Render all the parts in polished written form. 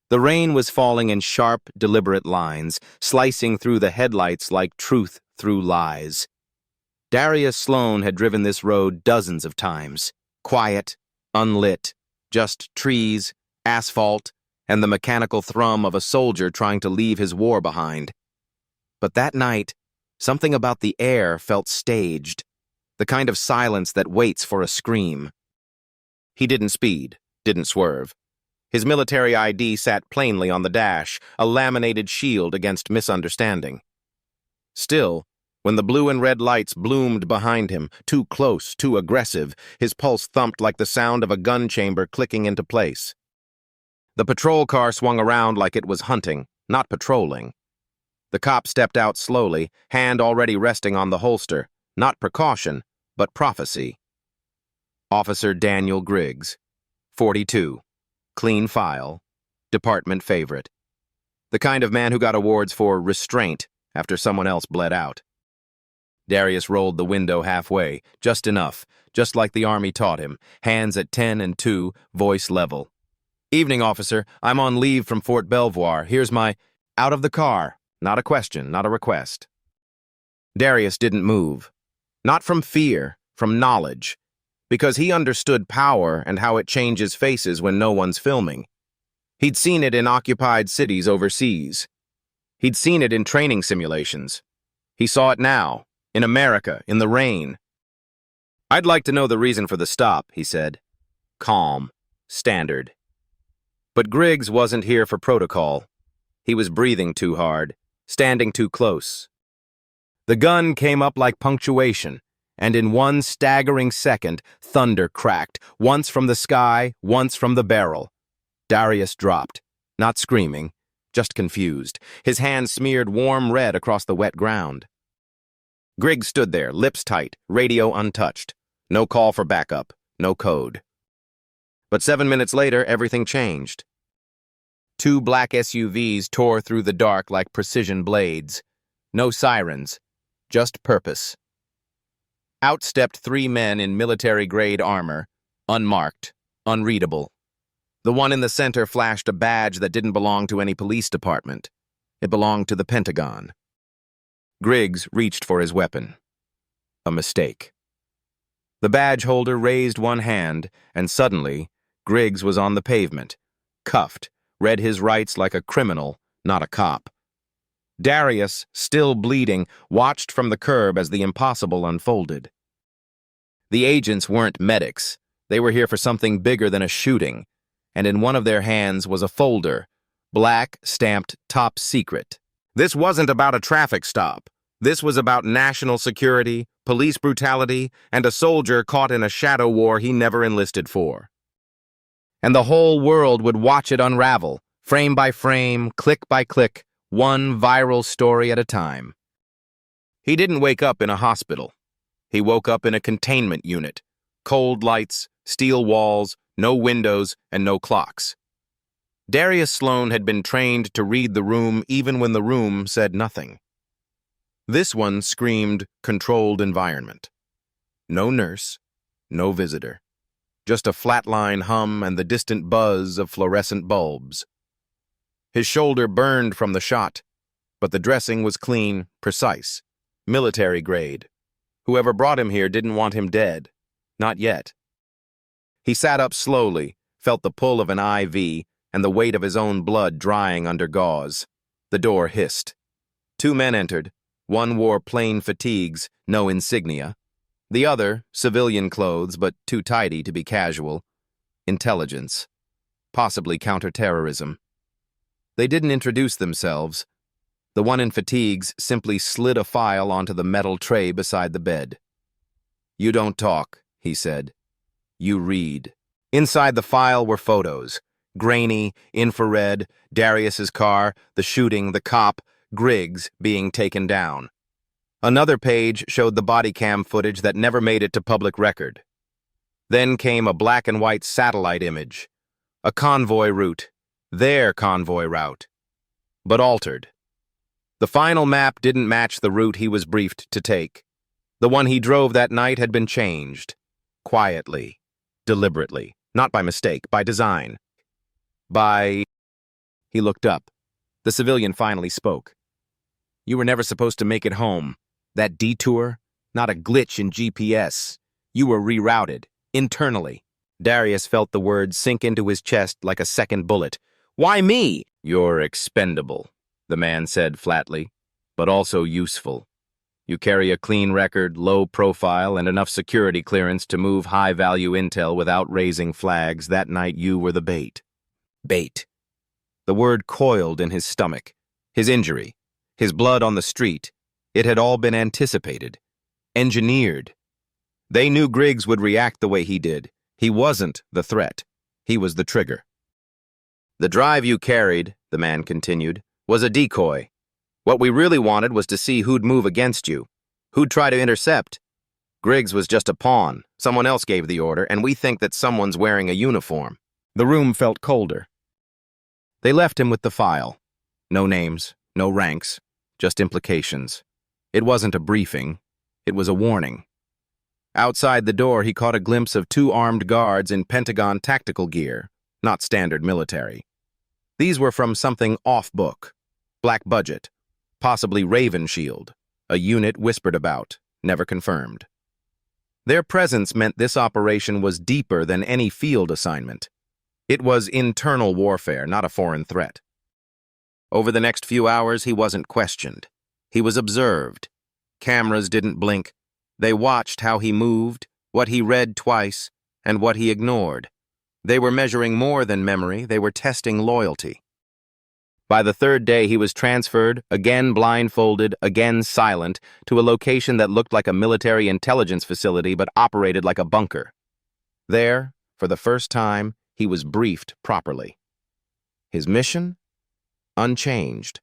The rain was falling in sharp, deliberate lines, slicing through the headlights like truth through lies. Darius Sloan had driven this road dozens of times. Quiet, unlit, just trees, asphalt, and the mechanical thrum of a soldier trying to leave his war behind. But that night, something about the air felt staged, the kind of silence that waits for a scream. He didn't speed, didn't swerve. His military ID sat plainly on the dash, a laminated shield against misunderstanding. Still, when the blue and red lights bloomed behind him, too close, too aggressive, his pulse thumped like the sound of a gun chamber clicking into place. The patrol car swung around like it was hunting, not patrolling. The cop stepped out slowly, hand already resting on the holster, not precaution, but prophecy. Officer Daniel Griggs, 42, clean file, department favorite. The kind of man who got awards for restraint after someone else bled out. Darius rolled the window halfway, just enough, just like the Army taught him, hands at 10 and 2, voice level. "Evening, officer. I'm on leave from Fort Belvoir. Here's my—" Out of the car. Not a question, not a request. Darius didn't move. Not from fear, from knowledge. Because he understood power and how it changes faces when no one's filming. He'd seen it in occupied cities overseas. He'd seen it in training simulations. He saw it now, in America, in the rain. "I'd like to know the reason for the stop," he said. Calm, standard. But Griggs wasn't here for protocol. He was breathing too hard, standing too close. The gun came up like punctuation, and in one staggering second, thunder cracked, once from the sky, once from the barrel. Darius dropped, not screaming, just confused, his hand smeared warm red across the wet ground. Griggs stood there, lips tight, radio untouched. No call for backup, no code. But 7 minutes later, everything changed. 2 black SUVs tore through the dark like precision blades. No sirens, just purpose. Out stepped 3 men in military-grade armor, unmarked, unreadable. The one in the center flashed a badge that didn't belong to any police department. It belonged to the Pentagon. Griggs reached for his weapon. A mistake. The badge holder raised one hand, and suddenly, Griggs was on the pavement, cuffed, read his rights like a criminal, not a cop. Darius, still bleeding, watched from the curb as the impossible unfolded. The agents weren't medics. They were here for something bigger than a shooting, and in one of their hands was a folder, black, stamped top secret. This wasn't about a traffic stop. This was about national security, police brutality, and a soldier caught in a shadow war he never enlisted for. And the whole world would watch it unravel, frame by frame, click by click, one viral story at a time. He didn't wake up in a hospital. He woke up in a containment unit. Cold lights, steel walls, no windows, and no clocks. Darius Sloan had been trained to read the room even when the room said nothing. This one screamed controlled environment. No nurse, no visitor. Just a flatline hum and the distant buzz of fluorescent bulbs. His shoulder burned from the shot, but the dressing was clean, precise, military grade. Whoever brought him here didn't want him dead. Not yet. He sat up slowly, felt the pull of an IV and the weight of his own blood drying under gauze. The door hissed. 2 men entered. One wore plain fatigues, no insignia. The other, civilian clothes, but too tidy to be casual. Intelligence. Possibly counterterrorism. They didn't introduce themselves. The one in fatigues simply slid a file onto the metal tray beside the bed. "You don't talk," he said. "You read." Inside the file were photos. Grainy, infrared, Darius's car, the shooting, the cop, Griggs being taken down. Another page showed the body cam footage that never made it to public record. Then came a black and white satellite image. A convoy route. Their convoy route. But altered. The final map didn't match the route he was briefed to take. The one he drove that night had been changed. Quietly. Deliberately. Not by mistake, by design. By He looked up. The civilian finally spoke. "You were never supposed to make it home. That detour? Not a glitch in GPS. You were rerouted, internally." Darius felt the words sink into his chest like a second bullet. "Why me?" "You're expendable," the man said flatly, "but also useful. You carry a clean record, low profile, and enough security clearance to move high-value intel without raising flags. That night you were the bait." Bait. The word coiled in his stomach. His injury, his blood on the street, it had all been anticipated, engineered. They knew Griggs would react the way he did. He wasn't the threat. He was the trigger. "The drive you carried," the man continued, "was a decoy. What we really wanted was to see who'd move against you, who'd try to intercept. Griggs was just a pawn. Someone else gave the order, and we think that someone's wearing a uniform." The room felt colder. They left him with the file. No names, no ranks, just implications. It wasn't a briefing. It was a warning. Outside the door, he caught a glimpse of 2 armed guards in Pentagon tactical gear, not standard military. These were from something off-book, black budget, possibly Raven Shield, a unit whispered about, never confirmed. Their presence meant this operation was deeper than any field assignment. It was internal warfare, not a foreign threat. Over the next few hours, he wasn't questioned. He was observed. Cameras didn't blink. They watched how he moved, what he read twice, and what he ignored. They were measuring more than memory. They were testing loyalty. By the 3rd day, he was transferred, again blindfolded, again silent, to a location that looked like a military intelligence facility but operated like a bunker. There, for the first time, he was briefed properly. His mission? Unchanged.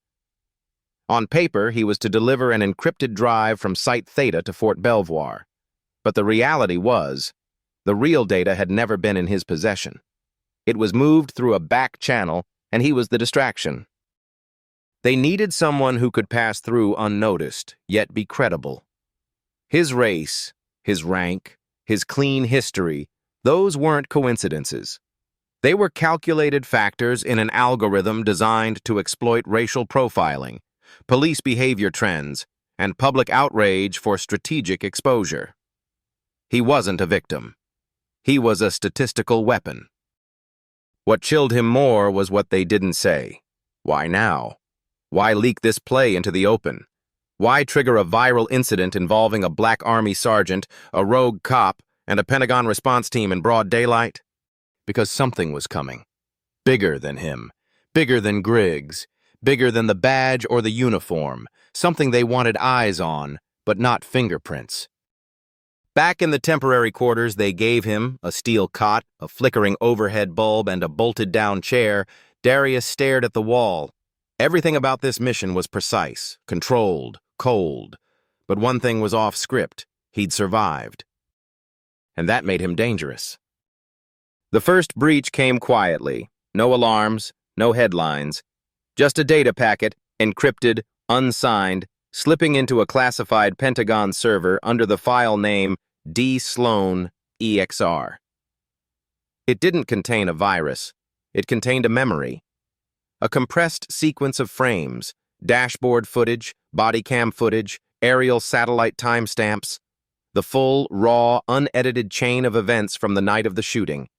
On paper, he was to deliver an encrypted drive from Site Theta to Fort Belvoir. But the reality was, the real data had never been in his possession. It was moved through a back channel, and he was the distraction. They needed someone who could pass through unnoticed, yet be credible. His race, his rank, his clean history, those weren't coincidences. They were calculated factors in an algorithm designed to exploit racial profiling, police behavior trends, and public outrage for strategic exposure. He wasn't a victim. He was a statistical weapon. What chilled him more was what they didn't say. Why now? Why leak this play into the open? Why trigger a viral incident involving a Black Army sergeant, a rogue cop, and a Pentagon response team in broad daylight? Because something was coming. Bigger than him. Bigger than Griggs. Bigger than the badge or the uniform. Something they wanted eyes on, but not fingerprints. Back in the temporary quarters they gave him, a steel cot, a flickering overhead bulb, and a bolted-down chair, Darius stared at the wall. Everything about this mission was precise, controlled, cold. But one thing was off script. He'd survived. And that made him dangerous. The first breach came quietly. No alarms, no headlines. Just a data packet, encrypted, unsigned, slipping into a classified Pentagon server under the file name D. Sloan EXR. It didn't contain a virus. It contained a memory. A compressed sequence of frames, dashboard footage, body cam footage, aerial satellite timestamps, the full, raw, unedited chain of events from the night of the shooting.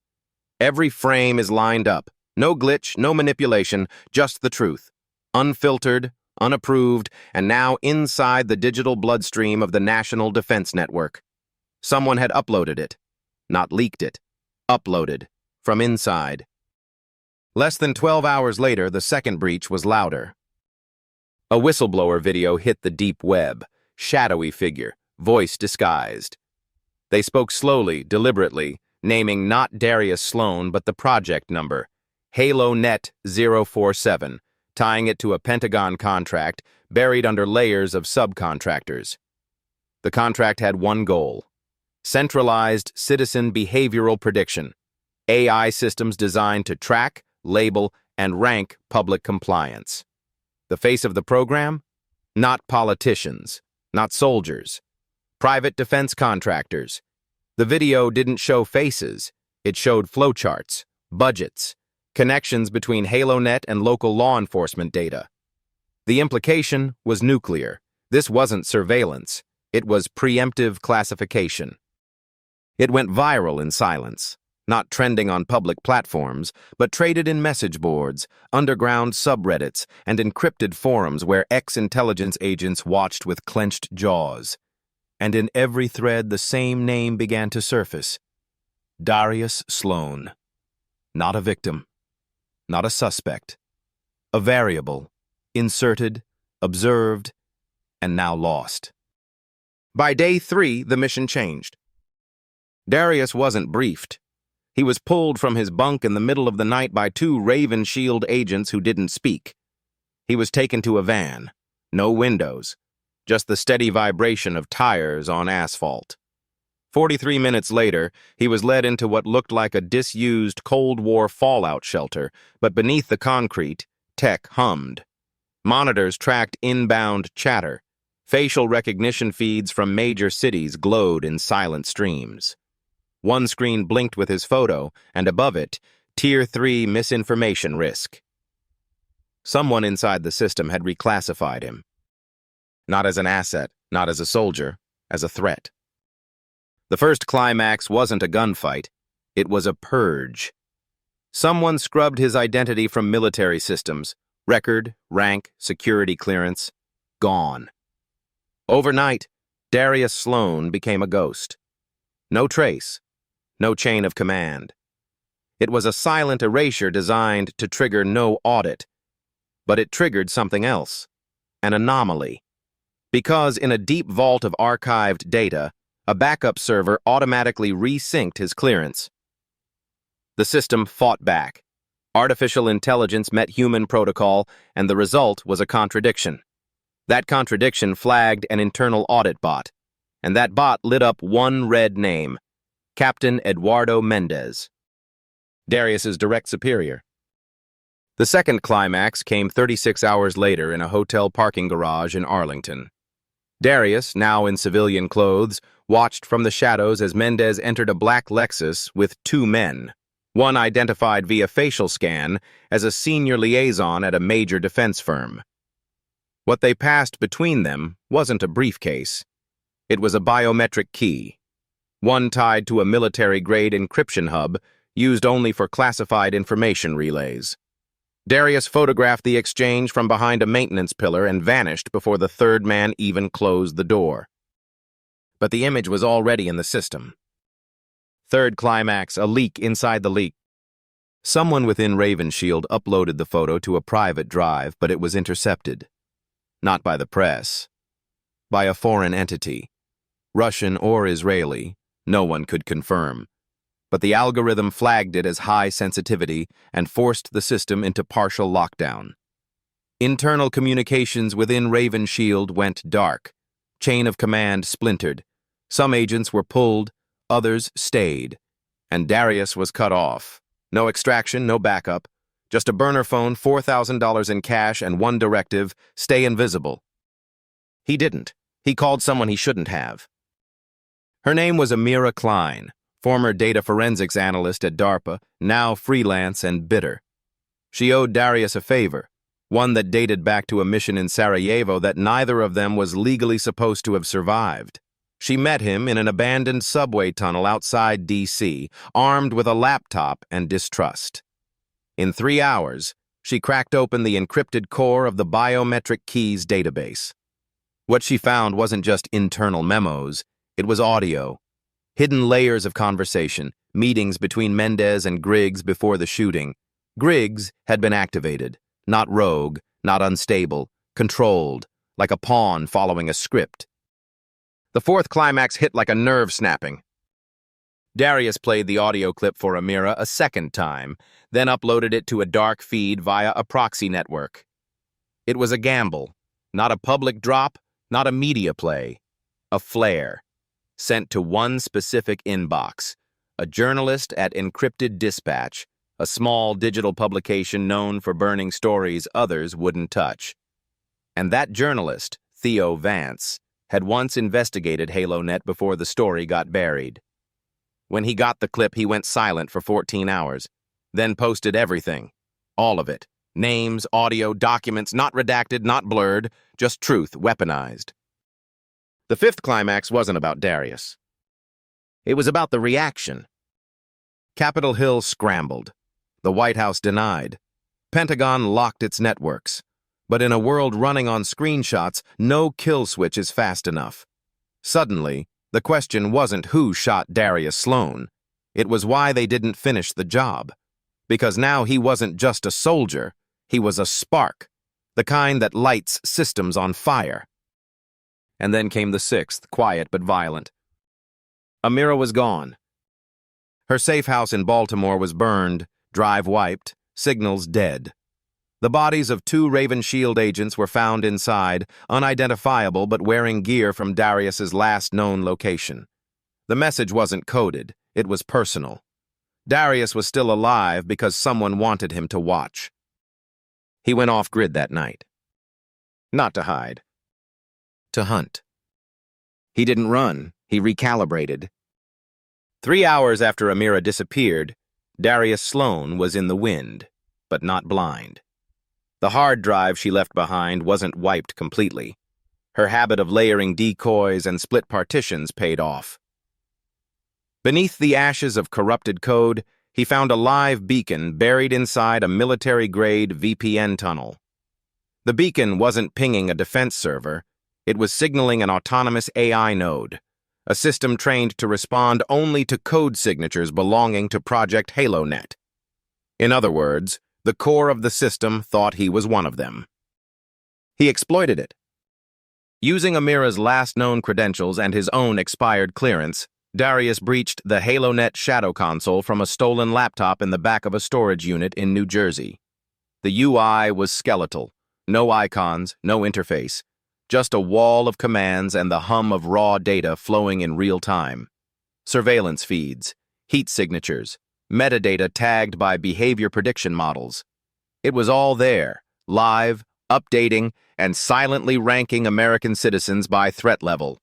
Every frame is lined up. No glitch, no manipulation, just the truth. Unfiltered, unapproved, and now inside the digital bloodstream of the National Defense Network. Someone had uploaded it. Not leaked it. Uploaded. From inside. Less than 12 hours later, the second breach was louder. A whistleblower video hit the deep web. Shadowy figure, voice disguised. They spoke slowly, deliberately, naming not Darius Sloan but the project number, HaloNet 047, tying it to a Pentagon contract buried under layers of subcontractors. The contract had one goal: centralized citizen behavioral prediction, AI systems designed to track, label, and rank public compliance. The face of the program? Not politicians, not soldiers, private defense contractors. The video didn't show faces, it showed flowcharts, budgets, connections between HaloNet and local law enforcement data. The implication was nuclear. This wasn't surveillance. It was preemptive classification. It went viral in silence, not trending on public platforms, but traded in message boards, underground subreddits, and encrypted forums where ex-intelligence agents watched with clenched jaws. And in every thread, the same name began to surface: Darius Sloan. Not a victim, not a suspect, a variable, inserted, observed, and now lost. By day 3, the mission changed. Darius wasn't briefed. He was pulled from his bunk in the middle of the night by 2 Raven Shield agents who didn't speak. He was taken to a van. No windows, just the steady vibration of tires on asphalt. 43 minutes later, he was led into what looked like a disused Cold War fallout shelter, but beneath the concrete, tech hummed. Monitors tracked inbound chatter. Facial recognition feeds from major cities glowed in silent streams. One screen blinked with his photo, and above it, Tier 3 misinformation risk. Someone inside the system had reclassified him. Not as an asset, not as a soldier, as a threat. The first climax wasn't a gunfight. It was a purge. Someone scrubbed his identity from military systems. Record, rank, security clearance, gone. Overnight, Darius Sloan became a ghost. No trace, no chain of command. It was a silent erasure designed to trigger no audit. But it triggered something else, an anomaly. Because in a deep vault of archived data, a backup server automatically resynced his clearance. The system fought back. Artificial intelligence met human protocol, and the result was a contradiction. That contradiction flagged an internal audit bot, and that bot lit up one red name: Captain Eduardo Mendez, Darius's direct superior. The second climax came 36 hours later in a hotel parking garage in Arlington. Darius, now in civilian clothes, watched from the shadows as Mendez entered a black Lexus with 2 men. One identified via facial scan as a senior liaison at a major defense firm. What they passed between them wasn't a briefcase. It was a biometric key, one tied to a military-grade encryption hub used only for classified information relays. Darius photographed the exchange from behind a maintenance pillar and vanished before the third man even closed the door. But the image was already in the system. Third climax, a leak inside the leak. Someone within Raven Shield uploaded the photo to a private drive, but it was intercepted. Not by the press. By a foreign entity. Russian or Israeli, no one could confirm. But the algorithm flagged it as high sensitivity and forced the system into partial lockdown. Internal communications within Raven Shield went dark. Chain of command splintered. Some agents were pulled, others stayed. And Darius was cut off. No extraction, no backup. Just a burner phone, $4,000 in cash, and one directive: stay invisible. He didn't. He called someone he shouldn't have. Her name was Amira Klein, former data forensics analyst at DARPA, now freelance and bitter. She owed Darius a favor, one that dated back to a mission in Sarajevo that neither of them was legally supposed to have survived. She met him in an abandoned subway tunnel outside D.C., armed with a laptop and distrust. In 3 hours, she cracked open the encrypted core of the biometric keys database. What she found wasn't just internal memos, it was audio. Hidden layers of conversation, meetings between Mendez and Griggs before the shooting. Griggs had been activated, not rogue, not unstable, controlled, like a pawn following a script. The fourth climax hit like a nerve snapping. Darius played the audio clip for Amira a second time, then uploaded it to a dark feed via a proxy network. It was a gamble, not a public drop, not a media play, a flare, sent to one specific inbox, a journalist at Encrypted Dispatch, a small digital publication known for burning stories others wouldn't touch. And that journalist, Theo Vance, had once investigated HaloNet before the story got buried. When he got the clip, he went silent for 14 hours. then posted everything. All of it. Names, audio, documents, not redacted, not blurred, just truth weaponized. The fifth climax wasn't about Darius. It was about the reaction. Capitol Hill scrambled. The White House denied. Pentagon locked its networks. But in a world running on screenshots, no kill switch is fast enough. Suddenly, the question wasn't who shot Darius Sloan. It was why they didn't finish the job. Because now he wasn't just a soldier, he was a spark, the kind that lights systems on fire. And then came the sixth, quiet but violent. Amira was gone. Her safe house in Baltimore was burned, drive wiped, signals dead. The bodies of 2 Raven Shield agents were found inside, unidentifiable but wearing gear from Darius's last known location. The message wasn't coded, it was personal. Darius was still alive because someone wanted him to watch. He went off-grid that night. Not to hide. To hunt. He didn't run, he recalibrated. 3 hours after Amira disappeared, Darius Sloan was in the wind, but not blind. The hard drive she left behind wasn't wiped completely. Her habit of layering decoys and split partitions paid off. Beneath the ashes of corrupted code, he found a live beacon buried inside a military-grade VPN tunnel. The beacon wasn't pinging a defense server, it was signaling an autonomous AI node, a system trained to respond only to code signatures belonging to Project HaloNet. In other words, the core of the system thought he was one of them. He exploited it. Using Amira's last known credentials and his own expired clearance, Darius breached the HaloNet shadow console from a stolen laptop in the back of a storage unit in New Jersey. The UI was skeletal, no icons, no interface, just a wall of commands and the hum of raw data flowing in real time. Surveillance feeds, heat signatures, metadata tagged by behavior prediction models. It was all there, live, updating, and silently ranking American citizens by threat level.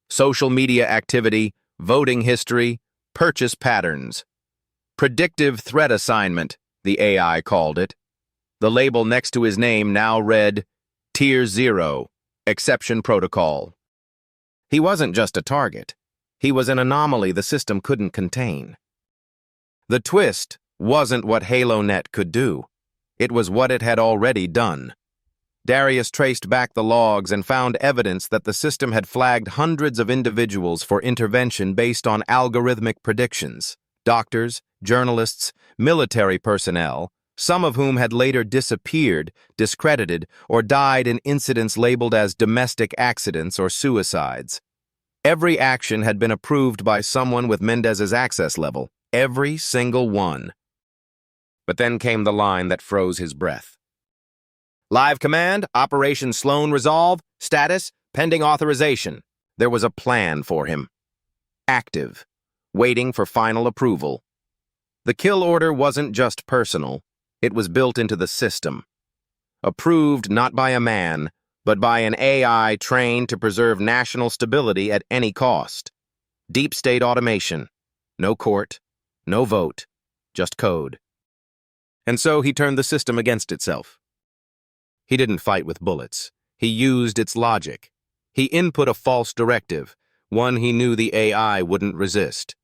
Social media activity, voting history, purchase patterns. Predictive threat assignment, the AI called it. The label next to his name now read, Tier 0, Exception Protocol. He wasn't just a target. He was an anomaly the system couldn't contain. The twist wasn't what HaloNet could do. It was what it had already done. Darius traced back the logs and found evidence that the system had flagged hundreds of individuals for intervention based on algorithmic predictions. Doctors, journalists, military personnel, some of whom had later disappeared, discredited, or died in incidents labeled as domestic accidents or suicides. Every action had been approved by someone with Mendez's access level. Every single one. But then came the line that froze his breath. Live command, Operation Sloan Resolve, status, pending authorization. There was a plan for him. Active, waiting for final approval. The kill order wasn't just personal, it was built into the system. Approved not by a man, but by an AI trained to preserve national stability at any cost. Deep state automation. No court. No vote, just code. And so he turned the system against itself. He didn't fight with bullets. He used its logic. He input a false directive, one he knew the AI wouldn't resist.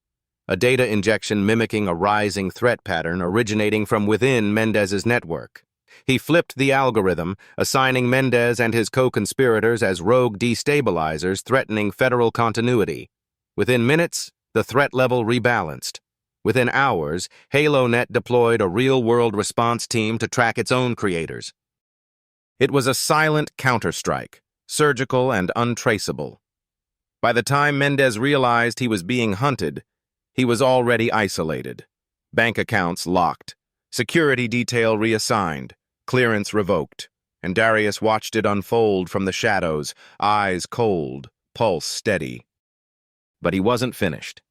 A data injection mimicking a rising threat pattern originating from within Mendez's network. He flipped the algorithm, assigning Mendez and his co-conspirators as rogue destabilizers threatening federal continuity. Within minutes, the threat level rebalanced. Within hours, HaloNet deployed a real-world response team to track its own creators. It was a silent counterstrike, surgical and untraceable. By the time Mendez realized he was being hunted, he was already isolated. Bank accounts locked, security detail reassigned, clearance revoked, and Darius watched it unfold from the shadows, eyes cold, pulse steady. But he wasn't finished.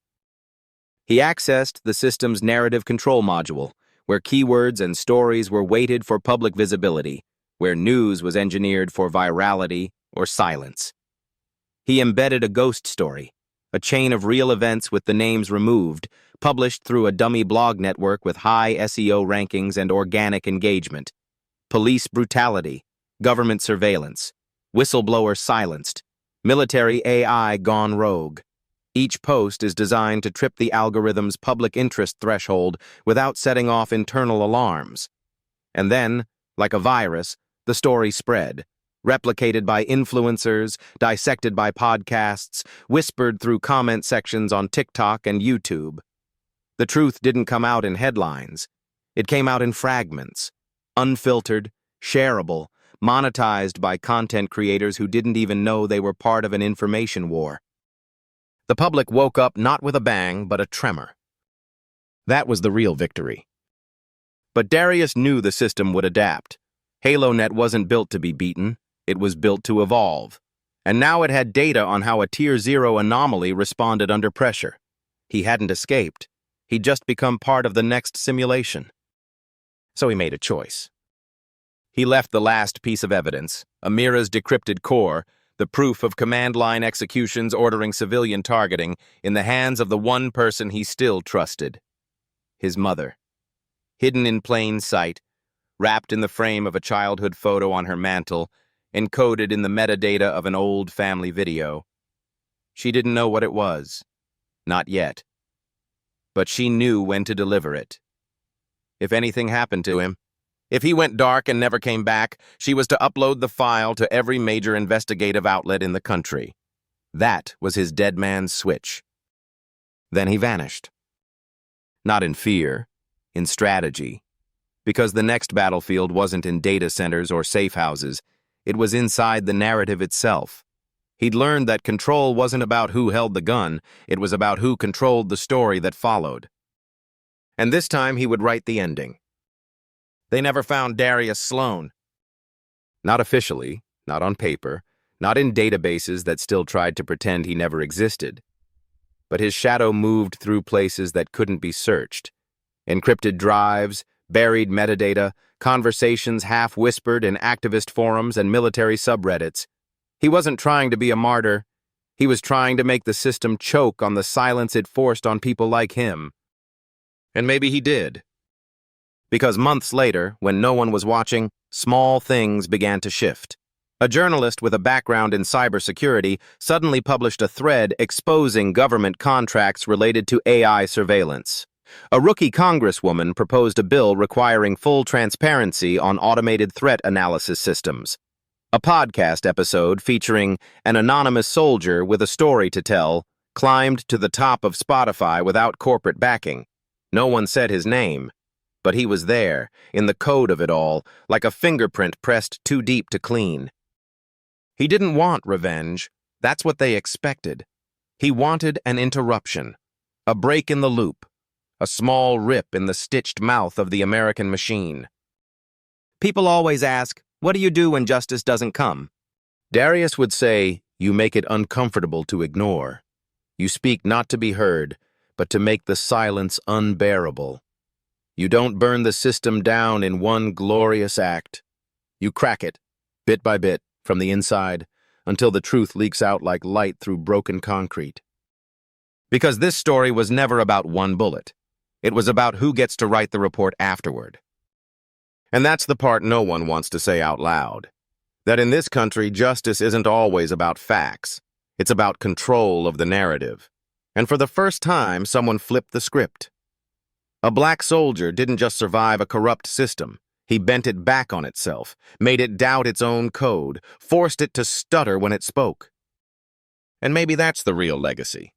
He accessed the system's narrative control module, where keywords and stories were weighted for public visibility, where news was engineered for virality or silence. He embedded a ghost story, a chain of real events with the names removed, published through a dummy blog network with high SEO rankings and organic engagement. Police brutality, government surveillance, whistleblower silenced, military AI gone rogue. Each post is designed to trip the algorithm's public interest threshold without setting off internal alarms. And then, like a virus, the story spread, replicated by influencers, dissected by podcasts, whispered through comment sections on TikTok and YouTube. The truth didn't come out in headlines. It came out in fragments, unfiltered, shareable, monetized by content creators who didn't even know they were part of an information war. The public woke up not with a bang, but a tremor. That was the real victory. But Darius knew the system would adapt. HaloNet wasn't built to be beaten, it was built to evolve. And now it had data on how a Tier 0 anomaly responded under pressure. He hadn't escaped. He'd just become part of the next simulation. So he made a choice. He left the last piece of evidence, Amira's decrypted core, the proof of command line executions ordering civilian targeting, in the hands of the one person he still trusted. His mother. Hidden in plain sight, wrapped in the frame of a childhood photo on her mantle, encoded in the metadata of an old family video. She didn't know what it was. Not yet. But she knew when to deliver it. If anything happened to him, if he went dark and never came back, she was to upload the file to every major investigative outlet in the country. That was his dead man's switch. Then he vanished. Not in fear, in strategy. Because the next battlefield wasn't in data centers or safe houses, it was inside the narrative itself. He'd learned that control wasn't about who held the gun, it was about who controlled the story that followed. And this time he would write the ending. They never found Darius Sloan. Not officially, not on paper, not in databases that still tried to pretend he never existed. But his shadow moved through places that couldn't be searched. Encrypted drives, buried metadata, conversations half-whispered in activist forums and military subreddits. He wasn't trying to be a martyr. He was trying to make the system choke on the silence it forced on people like him. And maybe he did. Because months later, when no one was watching, small things began to shift. A journalist with a background in cybersecurity suddenly published a thread exposing government contracts related to AI surveillance. A rookie congresswoman proposed a bill requiring full transparency on automated threat analysis systems. A podcast episode featuring an anonymous soldier with a story to tell climbed to the top of Spotify without corporate backing. No one said his name. But he was there, in the code of it all, like a fingerprint pressed too deep to clean. He didn't want revenge. That's what they expected. He wanted an interruption, a break in the loop, a small rip in the stitched mouth of the American machine. People always ask, what do you do when justice doesn't come? Darius would say, you make it uncomfortable to ignore. You speak not to be heard, but to make the silence unbearable. You don't burn the system down in one glorious act. You crack it, bit by bit, from the inside, until the truth leaks out like light through broken concrete. Because this story was never about one bullet. It was about who gets to write the report afterward. And that's the part no one wants to say out loud. That in this country, justice isn't always about facts. It's about control of the narrative. And for the first time, someone flipped the script. A black soldier didn't just survive a corrupt system. He bent it back on itself, made it doubt its own code, forced it to stutter when it spoke. And maybe that's the real legacy.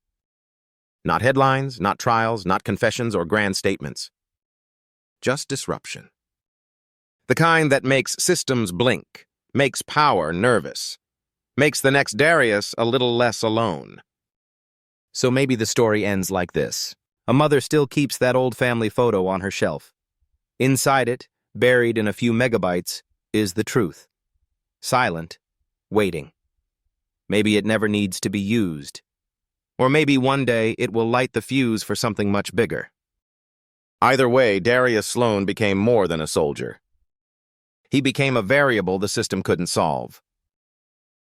Not headlines, not trials, not confessions or grand statements. Just disruption. The kind that makes systems blink, makes power nervous, makes the next Darius a little less alone. So maybe the story ends like this. A mother still keeps that old family photo on her shelf. Inside it, buried in a few megabytes, is the truth. Silent, waiting. Maybe it never needs to be used. Or maybe one day it will light the fuse for something much bigger. Either way, Darius Sloan became more than a soldier. He became a variable the system couldn't solve.